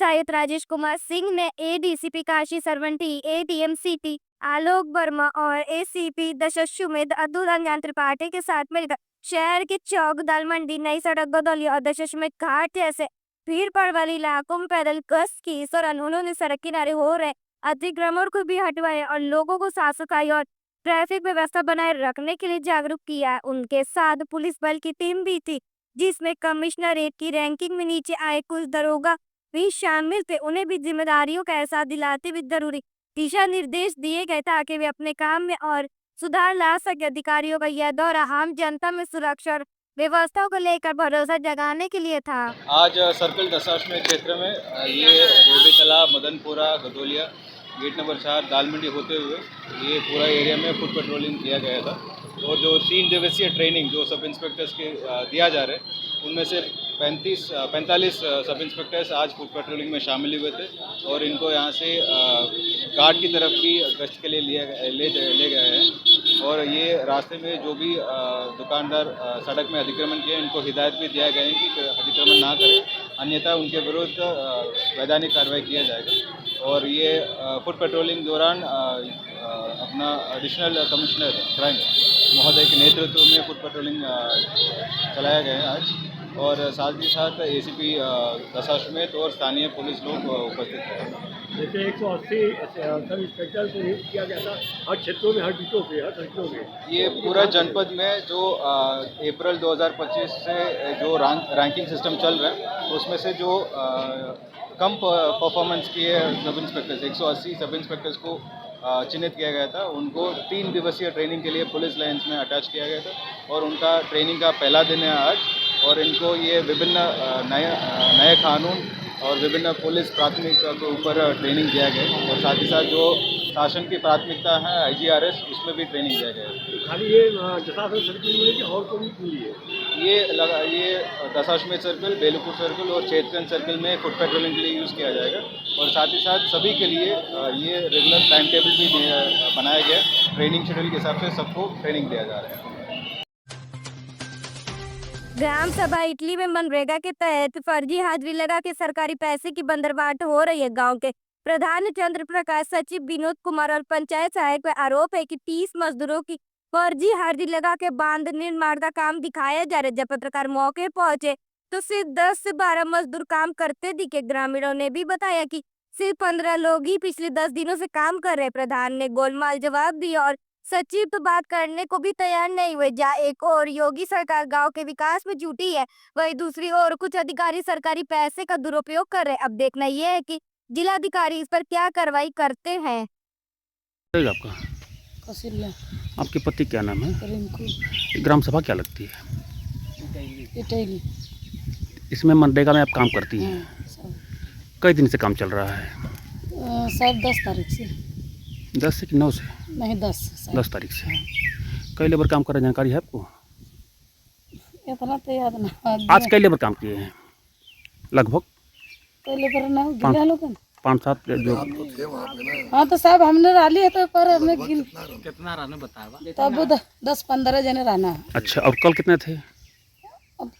आयुक्त राजेश कुमार सिंह ने ADCP Kashi सरवंटी, ADM city आलोक वर्मा और एसीपी दशाश्वमेध अतुल त्रिपाठी के साथ मिलकर शहर के चौक, दाल मंडी, नई सड़क, गदौलिया और दशाश्वमेध घाट जैसे भीड़ भाड़ वाले इलाकों में पैदल गश्त की। इस दौरान उन्होंने सड़क किनारे हो रहे अतिक्रमण को भी हटवाया और लोगों को साफ सफाई और ट्रैफिक व्यवस्था बनाए रखने के लिए जागरूक किया। उनके साथ पुलिस बल की टीम भी थी, जिसमें कमिश्नरेट की रैंकिंग में नीचे आए कुछ दरोगा भी शामिल थे। उन्हें भी जिम्मेदारियों का एहसास दिलाते हुए जरूरी दिशा निर्देश दिए गए ताकि वे अपने काम में और सुधार ला सके। अधिकारियों का यह दौरा आम जनता में सुरक्षा और व्यवस्था को लेकर भरोसा जगाने के लिए था। आज सर्कल दशाश्वमेध क्षेत्र में ये देवी तालाब, मदनपुरा, गदौलिया, गेट नंबर 4, दाल मंडी होते हुए ये पूरा एरिया में फुट पेट्रोलिंग किया गया था। और जो 3 दिवसीय ट्रेनिंग जो सब इंस्पेक्टर्स के दिया जा रहा है, उनमें से 45 सब इंस्पेक्टर्स आज फुट पेट्रोलिंग में शामिल हुए थे और इनको यहाँ से घाट की तरफ भी गश्त के लिए ले गए हैं। और ये रास्ते में जो भी दुकानदार सड़क में अतिक्रमण किए, इनको हिदायत भी दिया गया है कि अतिक्रमण ना करें, अन्यथा उनके विरुद्ध वैधानिक कार्रवाई किया जाएगा। और ये फुट पेट्रोलिंग दौरान अपना एडिशनल कमिश्नर क्राइम महोदय के नेतृत्व में फुट पेट्रोलिंग चलाया गया है आज। और साथ ही साथ एसीपी दशाश्वमेध और स्थानीय पुलिस लोग उपस्थित थे। जैसे 180 सब इंस्पेक्टर को नियुक्त किया गया था हर क्षेत्रों में, हर डिस्ट्रिक्टों पे, हर सेक्टरों में। ये पूरा जनपद में जो अप्रैल 2025 से जो रैंकिंग सिस्टम चल रहा है, उसमें से जो कम परफॉर्मेंस किए सब इंस्पेक्टर्स, 180 सब इंस्पेक्टर्स को चिन्हित किया गया था। उनको 3 दिवसीय ट्रेनिंग के लिए पुलिस लाइन्स में अटैच किया गया था और उनका ट्रेनिंग का पहला दिन है आज। और इनको ये विभिन्न नए कानून और विभिन्न पुलिस प्राथमिकता के ऊपर ट्रेनिंग दिया गया और साथ ही साथ जो शासन की प्राथमिकता है IGRS, उसमें भी ट्रेनिंग दिया गया है। खाली ये दशाश्वमेध सर्किल मिली कि और कोई मिली है? ये दशाश्वमेध सर्किल, बेलूपुर सर्किल और चेतगंज सर्किल में फुट पेट्रोलिंग के लिए यूज़ किया जाएगा। और साथ ही साथ सभी के लिए ये रेगुलर टाइम टेबल भी बनाया गया। ट्रेनिंग शेड्यूल के हिसाब से सबको ट्रेनिंग दिया जा रहा है। ग्राम सभा इटली में मनरेगा के तहत फर्जी हाजिरी लगा के सरकारी पैसे की बंदरबाट हो रही है। गांव के प्रधान चंद्र प्रकाश, सचिव विनोद कुमार और पंचायत सहायक पर आरोप है कि 30 मजदूरों की फर्जी हाजिरी लगा के बांध निर्माण का काम दिखाया जा रहा है। जब पत्रकार मौके पहुंचे तो सिर्फ 10 से 12 मजदूर काम करते दिखे। ग्रामीणों ने भी बताया कि सिर्फ 15 लोग ही पिछले 10 दिनों से काम कर रहे। प्रधान ने गोलमाल जवाब दिया और सचिव तो बात करने को भी तैयार नहीं हुए। जहाँ एक और योगी सरकार गांव के विकास में जुटी है, वहीं दूसरी ओर कुछ अधिकारी सरकारी पैसे का दुरुपयोग कर रहे हैं। अब देखना यह है कि जिलाधिकारी इस पर क्या कार्रवाई करते हैं। आपका कौशल्या, आपके पति क्या नाम है? रिंकू, ग्राम सभा क्या लगती है? इटैली। इसमें मनरेगा में आप काम करती हैं? हाँ, सब कई दिन से काम चल रहा है? शायद 10 तारीख से। 10 से कि 9 से? नहीं 10 शायद। 10 तारीख से। कई लेबर काम कर रहे हैं, जानकारी है आपको? इतना तो याद ना। आज कई लेबर काम किए हैं लगभग? कई लेबर ना गिरा लोग 5-7 जो। हाँ तो साहब हमने डाली है तो पर हमने कितना रहने बताया? तब 10-15 जने रहना है। अच्छा, और कल कितने थे? अब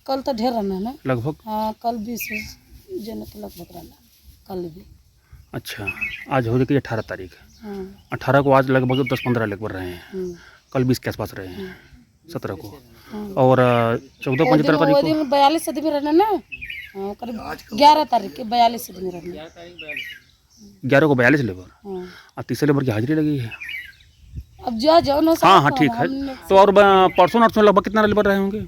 कल तो ढेर रहना है ना लगभग? हाँ, कल 20 जने के लगभग रहना, कल भी। अच्छा, आज हो गई 18 तारीख। हाँ, 18 को आज लगभग 10-15 लेबर रहे हैं। कल 20 के आसपास रहे हैं, 17 को। और 14-15 तारीख को 42 आदमी रहना ना। हाँ, करीब 11 तारीख के 42 आदमी रहना। 11 को 42 लेबर हाँ, और 30 लेबर की हाजिरी लगी है। अब जाओ ना। हाँ हाँ, ठीक है। तो और परसों नरसों लगभग कितना लेबर रहे होंगे?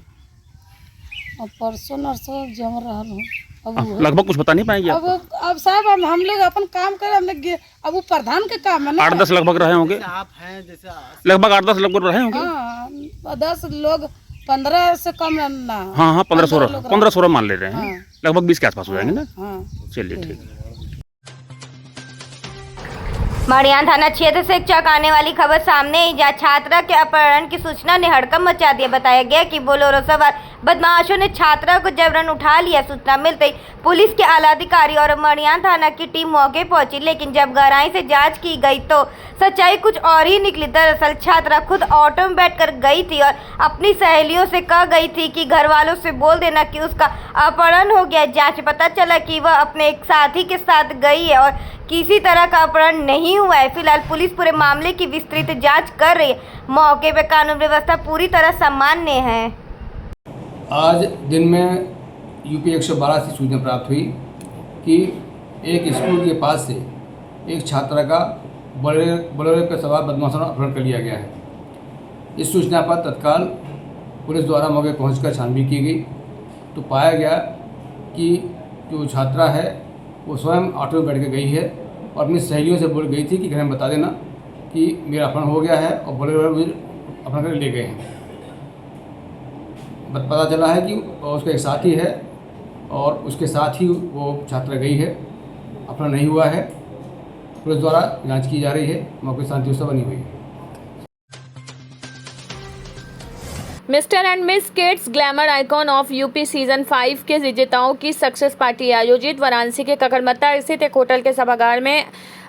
अब परसों नरसों जम रहा हूँ। अब लगभग कुछ बता नहीं पाएंगे आप? अब साहब हम लोग अपन काम करें, हमने अब वो प्रधान के काम है ना। 8-10 लगभग रहे होंगे। आप हैं जैसे लगभग 8-10 लगभग रहे होंगे। हाँ, 10 लोग 15 से कम ना। हाँ हाँ, 15-16 मान ले रहे हैं। हाँ। लगभग 20 के आसपास हो जाएंगे ना। हाँ, चलिए ठीक है। मड़ियान थाना क्षेत्र से एक चौंकाने वाली खबर सामने आई, जहां छात्रा के अपहरण की सूचना ने हड़कंप मचा दिया। बताया गया कि बोलेरो सवार बदमाशों ने छात्रा को जबरन उठा लिया। सूचना मिलते ही पुलिस के आला अधिकारी और मड़ियान थाना की टीम मौके पहुंची, लेकिन जब गहराई से जांच की गई तो सच्चाई कुछ और ही निकली। दरअसल छात्रा खुद ऑटो में बैठकर गई थी और अपनी सहेलियों से कह गई थी कि घर वालों से बोल देना कि उसका अपहरण हो गया। जांच में पता चला कि वह अपने एक साथी के साथ गई है और किसी तरह का अपहरण नहीं हुआ है। फिलहाल पुलिस पूरे मामले की विस्तृत जांच कर रही है। मौके पर कानून व्यवस्था पूरी तरह सामान्य है। आज दिन में यूपी 112 से सूचना प्राप्त हुई कि एक स्कूल के पास से एक छात्रा का बोलेरो पर सवार बदमाशों द्वारा अपहरण कर लिया गया है। इस सूचना पर तत्काल पुलिस द्वारा मौके पहुंचकर छानबीन की गई तो पाया गया कि जो छात्रा है वो स्वयं ऑटो में बैठ के गई है और अपनी सहेलियों से बोल गई थी कि घर में बता देना कि मेरा अपहरण हो गया है और बोलेरो मुझे अपहरण कर ले गए हैं। पता चला है कि उसका एक साथी है और उसके साथ ही वो छात्रा गई है, अपहरण नहीं हुआ है। पुलिस द्वारा जांच की जा रही है, मौके शांति व्यवस्था बनी हुई है। Mister and miss kids glamour icon of UP season 5 के विजेताओं की सक्सेस पार्टी आयोजित वाराणसी के ककड़मत्ता स्थित एक होटल के सभागार में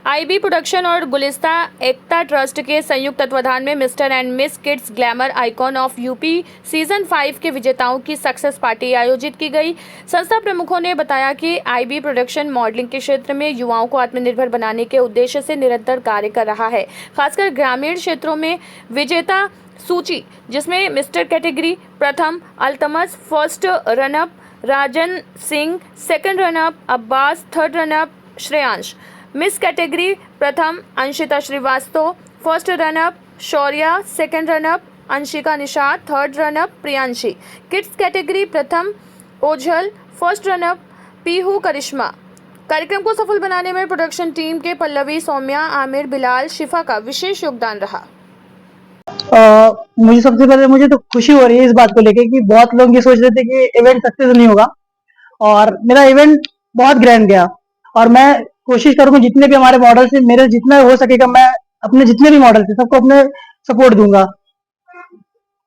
आईबी प्रोडक्शन और गुलिस्ता एकता ट्रस्ट के संयुक्त तत्वाधान में mister and miss kids glamour icon of UP season 5 के विजेताओं की सक्सेस पार्टी आयोजित की गई। संस्था प्रमुखों ने बताया कि आईबी प्रोडक्शन मॉडलिंग के क्षेत्र में युवाओं को आत्मनिर्भर बनाने के उद्देश्य से निरंतर कार्य कर रहा है, खासकर ग्रामीण क्षेत्रों में। विजेता सूची, जिसमें मिस्टर कैटेगरी प्रथम Altamas, first runner up Rajan Singh, second runner up Abbas, third runner up Shreyansh. Miss category प्रथम Anshita Srivastava, first runner up Shaurya, second runner up Anshika Nishad, third runner up Priyanshi. Kids category प्रथम ओझल, फर्स्ट रनअप पीहू करिश्मा। कार्यक्रम को सफल बनाने में प्रोडक्शन टीम के पल्लवी, सौम्या, आमिर, बिलाल, शिफा का विशेष योगदान रहा। मुझे सबसे पहले मुझे तो खुशी हो रही है इस बात को लेके कि बहुत लोग ये सोच रहे थे कि इवेंट सक्सेस नहीं होगा और मेरा इवेंट बहुत ग्रैंड गया और मैं कोशिश करूंगा जितने भी हमारे मॉडल से मेरे जितना हो सकेगा मैं अपने जितने भी मॉडल थे सबको अपने सपोर्ट दूंगा।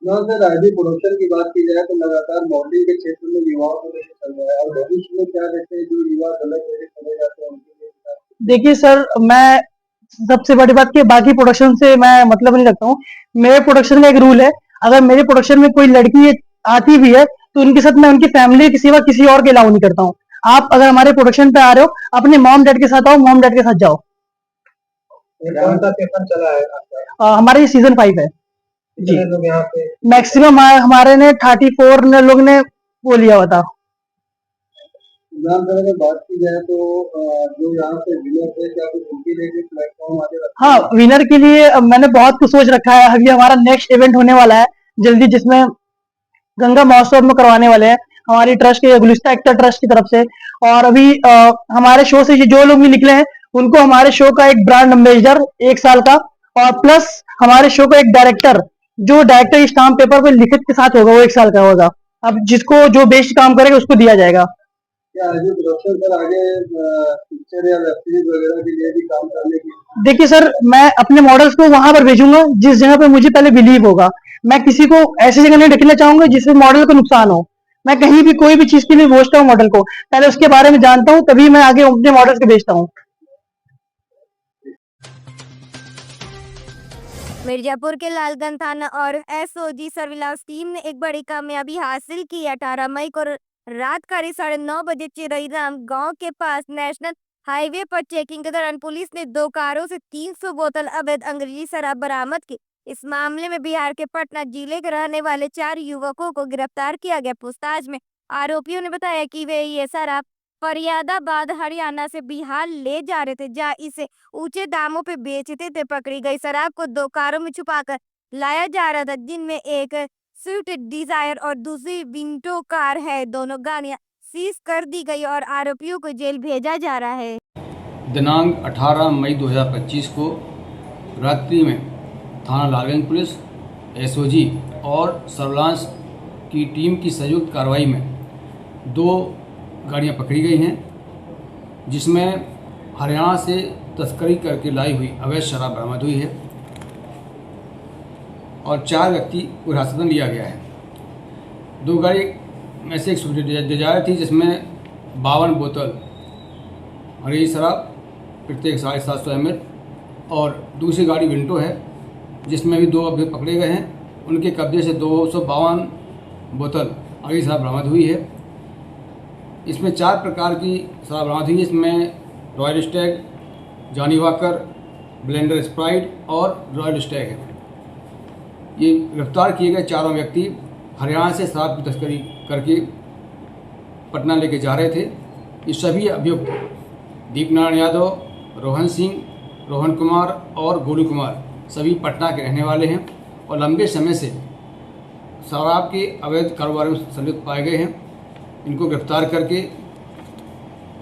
सर आईबी प्रोडक्शन की बात की जाए तो लगातार मॉडलिंग के क्षेत्र में युवाओं को लेकर चल रहा है और भविष्य में क्या देखते हैं जो युवा गलत जगह चले जाते हैं उनके लिए? देखिए सर, मैं सबसे बड़ी बात कि बाकी प्रोडक्शन से मैं मतलब नहीं रखता हूँ। मेरे प्रोडक्शन का एक रूल है, अगर मेरे प्रोडक्शन में कोई लड़की आती भी है तो उनके साथ मैं उनकी फैमिली के सिवा किसी और के अलाउ नहीं करता हूँ। आप अगर हमारे प्रोडक्शन पे आ रहे हो अपने मॉम डैड के साथ आओ, मॉम डैड के साथ जाओ। कौन सा सीजन चला है हमारा ये सीजन 5 है जी। लोग यहाँ पे मैक्सिमम हमारे ने 34 लोग ने वो लिया हुआ था। अगर बात की जाए तो जो यहाँ पे विनर थे क्या कुछ उनके लिए प्लेटफॉर्म आगे रखा? हाँ, विनर के लिए मैंने बहुत कुछ सोच रखा है। अभी हमारा नेक्स्ट इवेंट होने वाला है जल्दी, जिसमें गंगा महोत्सव में करवाने वाले हैं हमारी ट्रस्ट के गुलिस्ता एकता ट्रस्ट की तरफ से। और अभी हमारे शो से जो लोग भी निकले हैं उनको हमारे शो का एक ब्रांड एम्बेसडर 1 साल का और प्लस हमारे शो का एक डायरेक्टर, जो डायरेक्टर स्टाम्प पेपर पे लिखित के साथ होगा वो 1 साल का होगा। अब जिसको जो बेस्ट काम करेगा उसको दिया जाएगा। क्या आगे प्रोडक्शन सर आगे पिक्चर या वेब सीरीज वगैरह के लिए भी काम करने की? देखिए सर, मैं अपने मॉडल्स को वहां पर भेजूंगा जिस जगह पे मुझे पहले बिलीव होगा। मैं किसी को ऐसी जगह नहीं ढकेलना चाहूंगा जिससे मॉडल को नुकसान हो। मैं कहीं भी कोई भी चीज के लिए भेजता हूँ मॉडल को, पहले उसके बारे में जानता हूँ तभी मैं आगे अपने मॉडल्स को भेजता हूँ। मिर्जापुर के लालगंज थाना और एसओजी सर्विलांस टीम ने एक बड़ी कामयाबी हासिल की। 18 मई को रात करीब 9:30 बजे चिरईराम गांव के पास नेशनल हाईवे पर चेकिंग के दौरान पुलिस ने 2 कारों से 300 बोतल अवैध अंग्रेजी शराब बरामद की। इस मामले में बिहार के पटना जिले के रहने वाले 4 युवकों को गिरफ्तार किया गया। पूछताछ में आरोपियों ने बताया कि वे ये शराब फरियादाबाद हरियाणा से बिहार ले जा रहे थे, जहां इसे ऊंचे दामों पे बेचते थे। पकड़ी गई शराब को 2 कारों में छुपाकर लाया जा रहा था, जिनमें एक स्विफ्ट डिजायर और दूसरी विंटो कार है। दोनों गाड़ियां सीज कर दी गई और आरोपियों को जेल भेजा जा रहा है। दिनांक 18 मई 2025 को रात्रि में थाना लालगंज पुलिस, एसओजी और सर्विलांस की टीम की संयुक्त कार्रवाई में 2 गाड़ियां पकड़ी गई हैं, जिसमें हरियाणा से तस्करी करके लाई हुई अवैध शराब बरामद हुई है और 4 व्यक्ति को हिरासत में लिया गया है। 2 गाड़ी में से एक स्विफ्ट डिजायर थी जिसमें 52 बोतल अंग्रेजी शराब प्रत्येक 750 ml और दूसरी गाड़ी विंटो है जिसमें भी 2 अभी पकड़े गए हैं। उनके कब्जे से 252 बोतल अंग्रेजी शराब बरामद हुई है। इसमें 4 प्रकार की शराब बरामद हुई है। इसमें royal Stag, Johnny walker, blender Sprite और रॉयल स्टैग है। ये गिरफ्तार किए गए चारों व्यक्ति हरियाणा से शराब की तस्करी करके पटना लेके जा रहे थे। ये सभी अभियुक्त दीपनारायण यादव, रोहन सिंह, रोहन कुमार और गोलू कुमार सभी पटना के रहने वाले हैं और लंबे समय से शराब के अवैध कारोबार में संलिप्त पाए गए हैं। इनको गिरफ्तार करके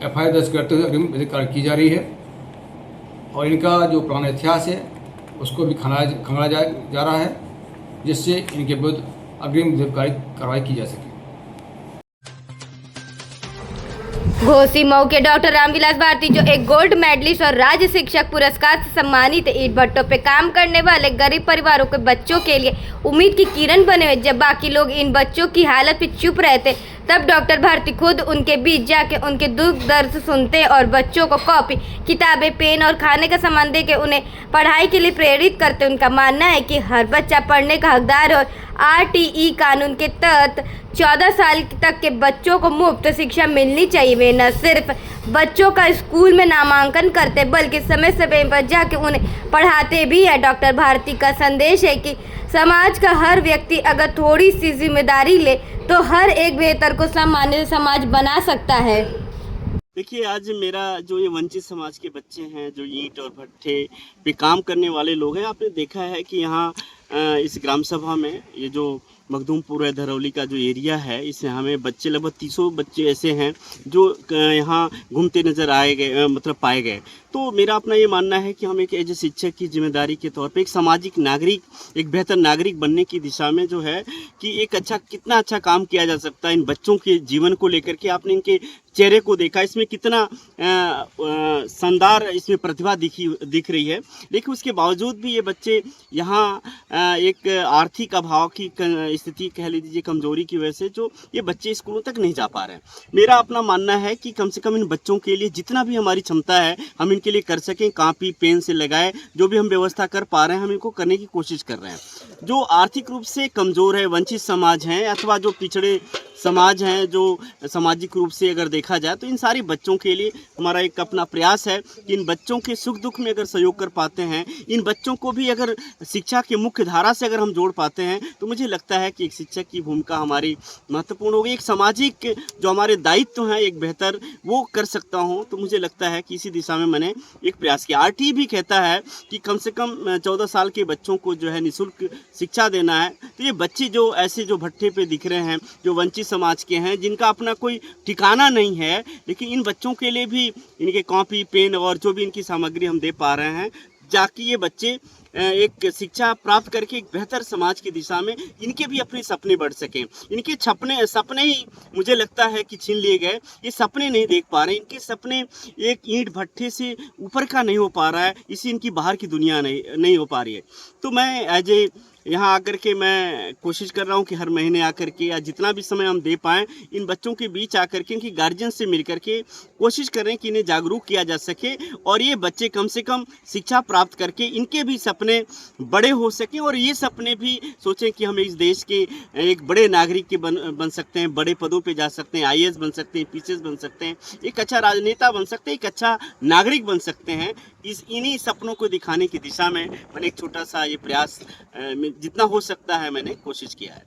FIR दर्ज करते हुए अग्रिम विधिक कार्रवाई की जा रही है और इनका जो पुराना इतिहास है उसको भी खंगाला जा रहा है जिससे इनके विरुद्ध अग्रिम विधिक कार्रवाई की जा सके। घोसी मऊ के डॉक्टर रामविलास भारती जो एक गोल्ड मेडलिस्ट और राज्य शिक्षक पुरस्कार से सम्मानित ईंट भट्टों पे काम करने वाले गरीब परिवारों के बच्चों के लिए उम्मीद की किरण बने हुए। जब बाकी लोग इन बच्चों की हालत पे चुप रहते तब डॉक्टर भारती खुद उनके बीच जाके उनके दुख दर्द सुनते और बच्चों को कॉपी, किताबें, पेन और खाने का सामान दे के उन्हें पढ़ाई के लिए प्रेरित करते। उनका मानना है कि हर बच्चा पढ़ने का हकदार और RTE कानून के तहत 14 साल तक के बच्चों को मुफ्त शिक्षा मिलनी चाहिए। वे न सिर्फ बच्चों का स्कूल में नामांकन करते बल्कि समय समय पर जाके उन्हें पढ़ाते भी है। डॉक्टर भारती का संदेश है कि समाज का हर व्यक्ति अगर थोड़ी सी जिम्मेदारी ले तो हर एक बेहतर को सामान्य समाज बना सकता है। देखिए, आज मेरा जो ये वंचित समाज के बच्चे हैं जो ईंट और भट्ठे पे काम करने वाले लोग हैं, आपने देखा है कि यहाँ इस ग्राम सभा में ये जो मखदूमपुर है, धरौली का जो एरिया है, इसमें हमें बच्चे लगभग 300 बच्चे ऐसे हैं जो यहाँ घूमते नज़र आए गए, मतलब पाए गए। तो मेरा अपना ये मानना है कि हम एक एज ए शिक्षक की जिम्मेदारी के तौर पे एक सामाजिक नागरिक, एक बेहतर नागरिक बनने की दिशा में जो है कि एक कितना अच्छा काम किया जा सकता है इन बच्चों के जीवन को लेकर के। आपने इनके चेहरे को देखा, इसमें कितना शानदार इसमें प्रतिभा दिख रही है, लेकिन उसके बावजूद भी ये बच्चे यहाँ एक आर्थिक अभाव की स्थिति कह लीजिए, कमजोरी की वजह से जो ये बच्चे स्कूलों तक नहीं जा पा रहे हैं। मेरा अपना मानना है कि कम से कम इन बच्चों के लिए जितना भी हमारी क्षमता है हम इनके लिए कर सकें, कॉपी पेन से लगाए, जो भी हम व्यवस्था कर पा रहे हैं हम इनको करने की कोशिश कर रहे हैं। जो आर्थिक रूप से कमज़ोर है, वंचित समाज हैं अथवा जो पिछड़े समाज हैं, जो सामाजिक रूप से अगर देखा जाए तो इन सारे बच्चों के लिए हमारा एक अपना प्रयास है कि इन बच्चों के सुख दुख में अगर सहयोग कर पाते हैं, इन बच्चों को भी अगर शिक्षा के मुख्य धारा से अगर हम जोड़ पाते हैं तो मुझे लगता है कि एक शिक्षक की भूमिका हमारी महत्वपूर्ण होगी। एक सामाजिक जो हमारे दायित्व हैं एक बेहतर वो कर सकता हूँ। तो मुझे लगता है कि इसी दिशा में मैंने एक प्रयास किया। RTE भी कहता है कि कम से कम 14 साल के बच्चों को जो है निःशुल्क शिक्षा देना है। तो ये बच्चे जो ऐसे जो भट्ठे पे दिख रहे हैं, जो वंचित समाज के हैं, जिनका अपना कोई ठिकाना नहीं है, लेकिन इन बच्चों के लिए भी इनके कॉपी पेन और जो भी इनकी सामग्री हम दे पा रहे हैं, जाकि ये बच्चे एक शिक्षा प्राप्त करके एक बेहतर समाज की दिशा में इनके भी अपने सपने बढ़ सकें। इनके सपने ही मुझे लगता है कि छीन लिए गए। ये सपने नहीं देख पा रहे, इनके सपने एक ईंट भट्ठे से ऊपर का नहीं हो पा रहा है, इसी इनकी बाहर की दुनिया नहीं हो पा रही है। तो मैं एज ए यहाँ आकर के मैं कोशिश कर रहा हूँ कि हर महीने आकर के या जितना भी समय हम दे पाएँ इन बच्चों के बीच आकर के इनकी गार्जियन से मिल कर के कोशिश करें कि इन्हें जागरूक किया जा सके और ये बच्चे कम से कम शिक्षा प्राप्त करके इनके भी सपने बड़े हो सकें और ये सपने भी सोचें कि हम इस देश के एक बड़े नागरिक के बन सकते हैं, बड़े पदों पे जा सकते हैं, IAS बन सकते हैं, PCS बन सकते हैं, एक अच्छा राजनेता बन सकते हैं, एक अच्छा नागरिक बन सकते हैं। इन्हीं सपनों को दिखाने की दिशा में मैंने एक छोटा सा ये प्रयास जितना हो सकता है मैंने कोशिश किया है।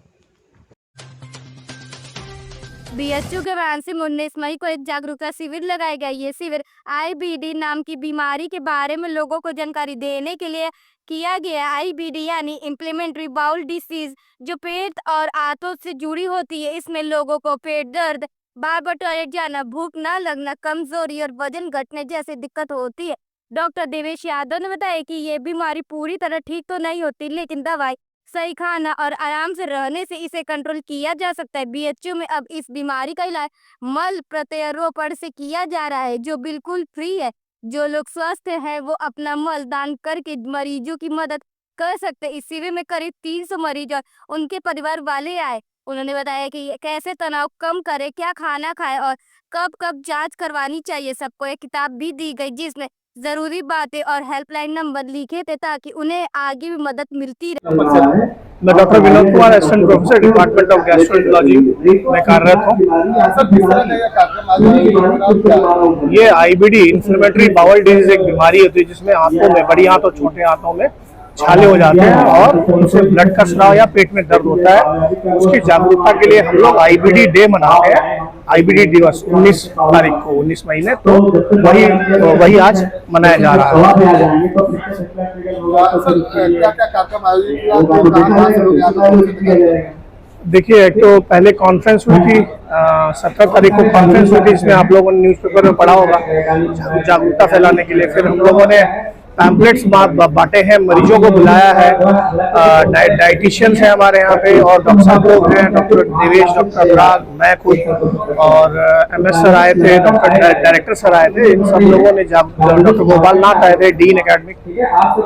BHU के वाराणसी में 19 मई को एक जागरूकता शिविर लगाया गया। ये शिविर IBD नाम की बीमारी के बारे में लोगों को जानकारी देने के लिए किया गया। IBD यानी इम्प्लीमेंट्री बाउल डिसीज, जो पेट और आंतों से जुड़ी होती है। इसमें लोगों को पेट दर्द, बार बार टॉयलेट जाना, भूख ना लगना, कमजोरी और वजन घटने जैसी दिक्कत होती है। डॉक्टर देवेश यादव ने बताया कि ये बीमारी पूरी तरह ठीक तो नहीं होती, लेकिन दवाई, सही खाना और आराम से रहने से इसे कंट्रोल किया जा सकता है। BHU में अब इस बीमारी का इलाज मल प्रत्यारोपण से किया जा रहा है, जो बिल्कुल फ्री है। जो लोग स्वस्थ हैं वो अपना मल दान करके मरीजों की मदद कर सकते। इस शिविर में करीब 300 मरीज और उनके परिवार वाले आए। उन्होंने बताया कि कैसे तनाव कम करे, क्या खाना खाए और कब कब जांच करवानी चाहिए। सबको एक किताब भी दी गई जिसमें जरूरी बातें और हेल्पलाइन नंबर लिखे थे ताकि उन्हें आगे भी मदद मिलती रहे। मैं doctor Vinod Kumar, assistant professor department of gastroenterology में कार्यरत हूँ। ये आईबीडी इन्फ्लेमेटरी बाउल डिजीज एक बीमारी होती है जिसमें आंतों में, बड़ी आंत और छोटे आंतों में छाले हो जाते हैं और उनसे ब्लड का स्राव या पेट में दर्द होता है। उसकी जागरूकता के लिए हम लोग आईबीडी डे मनाते हैं, आईबीडी दिवस 19 तारीख को, 19 महीने, तो वही आज मनाया जा रहा है। देखिए, एक तो पहले कॉन्फ्रेंस हुई थी 17 तारीख को कॉन्फ्रेंस हुई थी जिसमें आप लोगों ने न्यूज़पेपर में पढ़ा होगा जागरूकता फैलाने के लिए। फिर हम लोगों ने पैम्पलेट्स बांटे हैं, मरीजों को बुलाया है, डाइटिशियंस हैं हमारे यहाँ पे और डॉक्टर साहब लोग हैं, डॉक्टर देवेश, डॉक्टर अनुराग, मैं खुद और MS सर आए थे, डॉक्टर डायरेक्टर सर आए थे। इन सब लोगों ने डॉक्टर गोपाल नाथ आए थे, डीन एकेडमिक,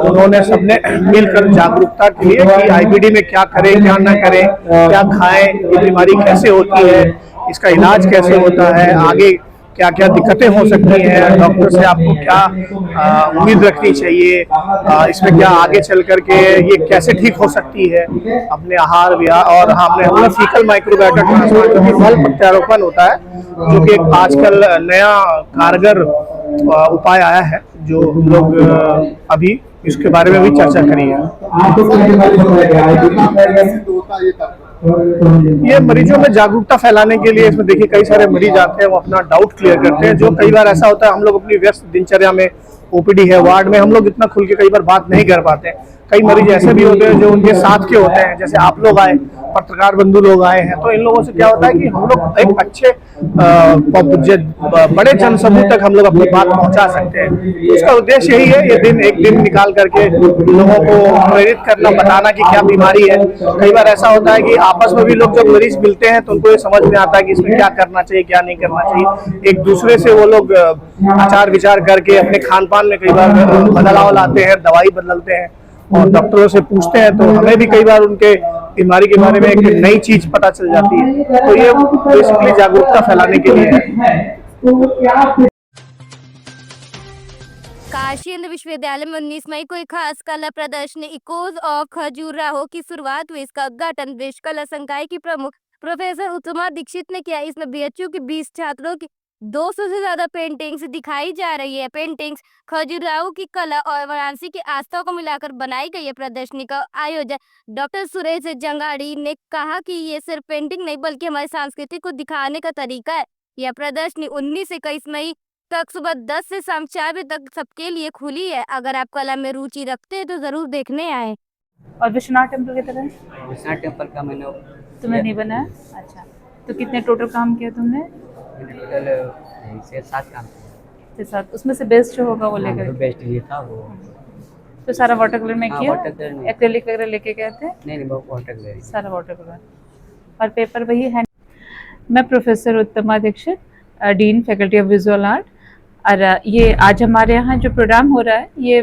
उन्होंने सबने मिलकर जागरूकता के लिए कि आईबीडी में क्या करें, क्या ना करें, क्या खाएं, ये बीमारी कैसे होती है, इसका इलाज कैसे होता है, आगे क्या क्या दिक्कतें हो सकती हैं, डॉक्टर से आपको क्या उम्मीद रखनी चाहिए, इसमें क्या आगे चल करके ये कैसे ठीक हो सकती है, अपने आहार विहार। और हमने फीकल माइक्रोबायोटा ट्रांसप्लांट जो कि मल प्रत्यारोपण होता है, जो कि एक आजकल नया कारगर उपाय आया है, जो हम लोग अभी इसके बारे में भी चर्चा करी है। ये मरीजों में जागरूकता फैलाने के लिए, इसमें देखिए कई सारे मरीज आते हैं, वो अपना डाउट क्लियर करते हैं। जो कई बार ऐसा होता है, हम लोग अपनी व्यस्त दिनचर्या में, ओपीडी है, वार्ड में, हम लोग इतना खुल के कई बार बात नहीं कर पाते हैं। कई मरीज ऐसे भी होते हैं जो उनके साथ के होते हैं, जैसे आप लोग आए, पत्रकार बंधु लोग आए हैं, तो इन लोगों से क्या होता है कि हम लोग एक अच्छे बड़े जनसमूह तक हम लोग अपनी बात पहुंचा सकते हैं। उसका उद्देश्य यही है, ये दिन एक दिन निकाल करके लोगों को प्रेरित करना, बताना कि क्या बीमारी है। कई बार ऐसा होता है कि आपस में भी लोग जब मरीज मिलते हैं तो उनको ये समझ में आता है कि इसमें क्या करना चाहिए, क्या नहीं करना चाहिए। एक दूसरे से वो लोग आचार विचार करके अपने खान पान में कई बार बदलाव लाते हैं, दवाई बदलते हैं और डॉक्टरों से पूछते हैं, तो हमें भी कई बार उनके बीमारी के बारे में एक नई चीज पता चल जाती है। तो ये बेसिकली जागरूकता फैलाने के लिए है। काशी हिंदू विश्वविद्यालय में 19 मई को एक खास कला प्रदर्शनी इकोज ऑफ खजुराहो की शुरुआत हुई। इसका उद्घाटन देश कला संकाय की प्रमुख प्रोफेसर उत्तमा दीक्षित ने किया। इसमें BHU के 20 छात्रों की 200 से ज्यादा पेंटिंग्स दिखाई जा रही है। पेंटिंग्स खजुराहो की कला और वाराणसी की आस्था को मिलाकर बनाई गई है। प्रदर्शनी का आयोजक डॉक्टर सुरेश जंगाड़ी ने कहा कि ये सिर्फ पेंटिंग नहीं बल्कि हमारी संस्कृति को दिखाने का तरीका है। यह प्रदर्शनी 19 से 21 मई तक सुबह 10 से शाम 4 बजे तक सबके लिए खुली है। अगर आप कला में रुचि रखते हैं तो जरूर देखने आए। और विश्वनाथ टेम्पल की तरह विश्वनाथ टेम्पल का मैंने तुम्हें नहीं बनाया? अच्छा, तो कितने टोटल काम किया तुमने? टोटल 6-7 काम किया। 7, उसमें से बेस्ट जो होगा वो लेकर? बेस्ट ये था वो। तो सारा वाटर कलर में किया? वाटर कलर में। एक्रेलिक वगैरह लेके गए थे? नहीं, वो वाटर कलर, सारा वाटर कलर और पेपर वही है। मैं professor Uttama Dixit, dean faculty of visual art, और ये आज हमारे यहाँ जो प्रोग्राम हो रहा है ये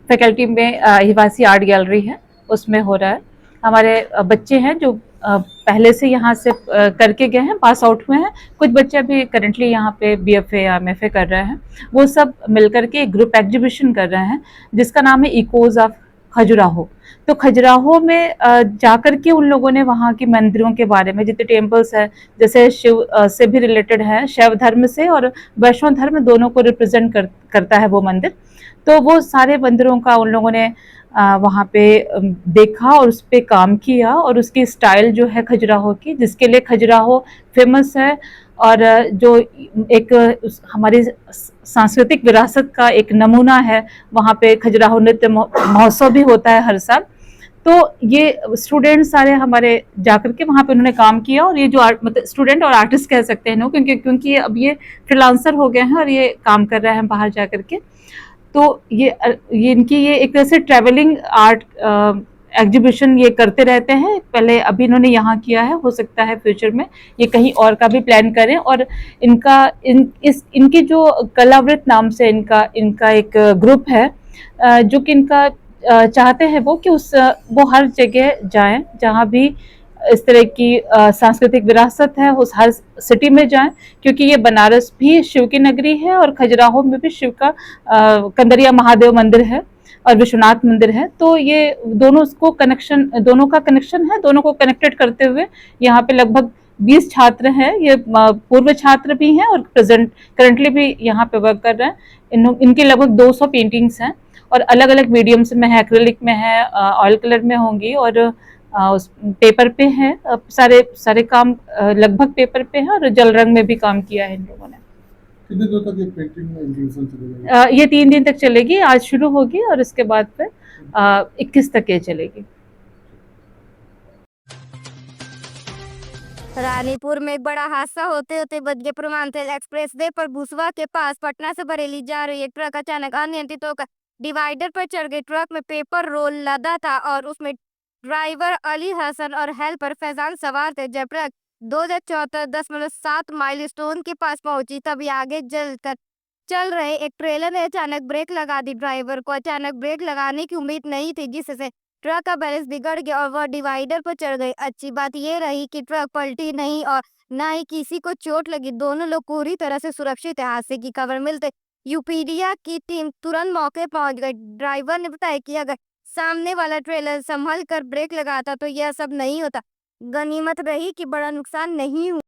फैकल्टी में हिवासी आर्ट गैलरी है, उसमें हो रहा है। हमारे बच्चे हैं जो पहले से यहाँ से करके गए हैं, पास आउट हुए हैं। कुछ बच्चे अभी करंटली यहाँ पे BFA या MFA कर रहे हैं। वो सब मिलकर के एक ग्रुप एग्जीबिशन कर रहे हैं जिसका नाम है इकोज ऑफ खजुराहो। तो खजुराहो में जाकर के उन लोगों ने वहाँ के मंदिरों के बारे में, जितने टेम्पल्स हैं, जैसे शिव से भी रिलेटेड है, शैव धर्म से और वैष्णव धर्म दोनों को रिप्रेजेंट करता है वो मंदिर। तो वो सारे मंदिरों का उन लोगों ने वहाँ पे देखा और उस पर काम किया, और उसकी स्टाइल जो है खजुराहो की, जिसके लिए खजुराहो फेमस है, और जो एक हमारी सांस्कृतिक विरासत का एक नमूना है। वहाँ पे खजुराहो नृत्य महोत्सव भी होता है हर साल। तो ये स्टूडेंट सारे हमारे जाकर के वहाँ पे उन्होंने काम किया, और ये जो मतलब स्टूडेंट और आर्टिस्ट कह सकते हैं ना, क्योंकि अब ये फ्रीलांसर हो गए हैं और ये काम कर रहे हैं बाहर जाकर के। तो ये इनकी ये एक तरह से ट्रैवलिंग आर्ट एग्जीबिशन ये करते रहते हैं। पहले अभी इन्होंने यहाँ किया है, हो सकता है फ्यूचर में ये कहीं और का भी प्लान करें। और इनकी जो कलावृत नाम से इनका एक ग्रुप है जो कि इनका चाहते हैं वो कि वो हर जगह जाएं जहाँ भी इस तरह की सांस्कृतिक विरासत है, उस हर सिटी में जाएं, क्योंकि ये बनारस भी शिव की नगरी है और खजुराहो में भी शिव का कंदरिया महादेव मंदिर है और विश्वनाथ मंदिर है। तो ये दोनों का कनेक्शन है। दोनों को कनेक्टेड करते हुए यहाँ पे लगभग 20 छात्र हैं। ये पूर्व छात्र भी हैं और करंटली भी यहाँ पे वर्क कर रहे हैं। इनकी लगभग 200 पेंटिंग्स हैं और अलग अलग मीडियम्स में है, एक्रेलिक में है, ऑयल कलर में होंगी और उस पेपर पे है। सारे काम लगभग पेपर पे है और जल रंग में भी काम किया है इन लोगों ने। कितने दिनों तक ये पेंटिंग एग्जीबिशन चलेगी? ये 3 दिन तक चलेगी। आज शुरू होगी और इसके बाद फिर 21 तक ये चलेगी। रानीपुर में एक बड़ा हादसा होते होते बच गए। पूर्वांचल एक्सप्रेस वे पर भूसवा के पास पटना से बरेली जा रही एक ट्रक अचानक अनियंत्रित होकर डिवाइडर पर चढ़ गई। ट्रक में पेपर रोल लदा था और उसमें ड्राइवर अली हसन और हेल्पर फैजान सवार थे। जब ट्रक 2074.7 माइलस्टोन के पास पहुंची तभी आगे चल रहे एक ट्रेलर ने अचानक ब्रेक लगा दी। ड्राइवर को अचानक ब्रेक लगाने की उम्मीद नहीं थी, जिससे ट्रक का बैलेंस बिगड़ गया और वह डिवाइडर पर चढ़ गई। अच्छी बात यह रही कि ट्रक पलटी नहीं और न ही किसी को चोट लगी। दोनों लोग पूरी तरह से सुरक्षित है। हादसे की खबर मिलते यूपीडिया की टीम तुरंत मौके पहुंच गई। ड्राइवर ने बताया कि अगर सामने वाला ट्रेलर संभल कर ब्रेक लगाता तो यह सब नहीं होता। गनीमत रही कि बड़ा नुकसान नहीं हुआ।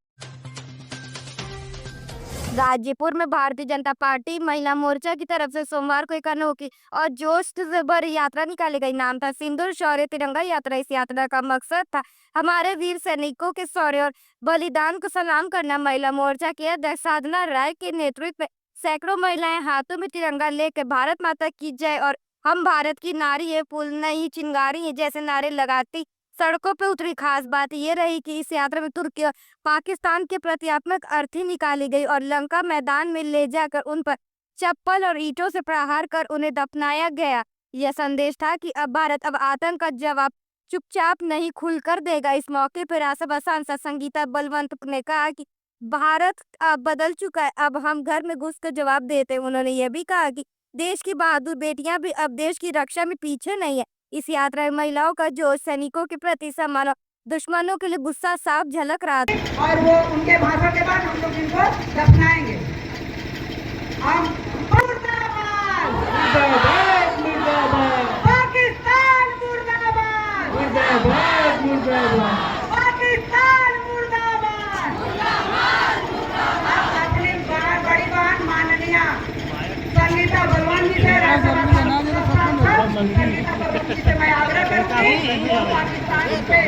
गाजीपुर में भारतीय जनता पार्टी महिला मोर्चा की तरफ से सोमवार को एक अनोखी और जोश से भरी यात्रा निकाली गई। नाम था सिंदूर शौर्य तिरंगा यात्रा। इस यात्रा का मकसद था हमारे वीर सैनिकों के शौर्य और बलिदान को सलाम करना। महिला मोर्चा की अध्यक्ष साधना राय के नेतृत्व में सैकड़ों महिलाएं हाथों में तिरंगा लेकर भारत माता की जय और हम भारत की नारी है, फूल नहीं चिंगारी है जैसे नारे लगाती सड़कों पे उतरी। खास बात यह रही कि इस यात्रा में तुर्की और पाकिस्तान के प्रतीकात्मक अर्थी निकाली गई और लंका मैदान में ले जाकर उन पर चप्पल और ईंटों से प्रहार कर उन्हें दफनाया गया। यह संदेश था कि अब भारत अब आतंक का जवाब चुपचाप नहीं खुलकर देगा। इस मौके पर राज्यसभा सांसद संगीता बलवंत ने कहा कि भारत अब बदल चुका है, अब हम घर में घुस कर जवाब देते हैं। उन्होंने यह भी कहा कि देश की बहादुर बेटियां भी अब देश की रक्षा में पीछे नहीं है। इस यात्रा में महिलाओं का जोश, सैनिकों के प्रति सम्मान और दुश्मनों के लिए गुस्सा साफ झलक रहा था। और वो उनके भाषण के बाद हम लोग इनको दफनाएंगे। हम मुर्दाबाद, मुर्दाबाद, मुर्दाबाद, पाकिस्तान मुर्दाबाद, मुर्दाबाद, मुर्दाबाद, पाकिस्तान मुर्दाबाद, मुर्दाबाद, मुर्दाबाद। अपनी बड़ी बहन माननीय संगीता बलवान जी से संगीता बलवान जी से मैं आग्रह करूंगी पाकिस्तान पे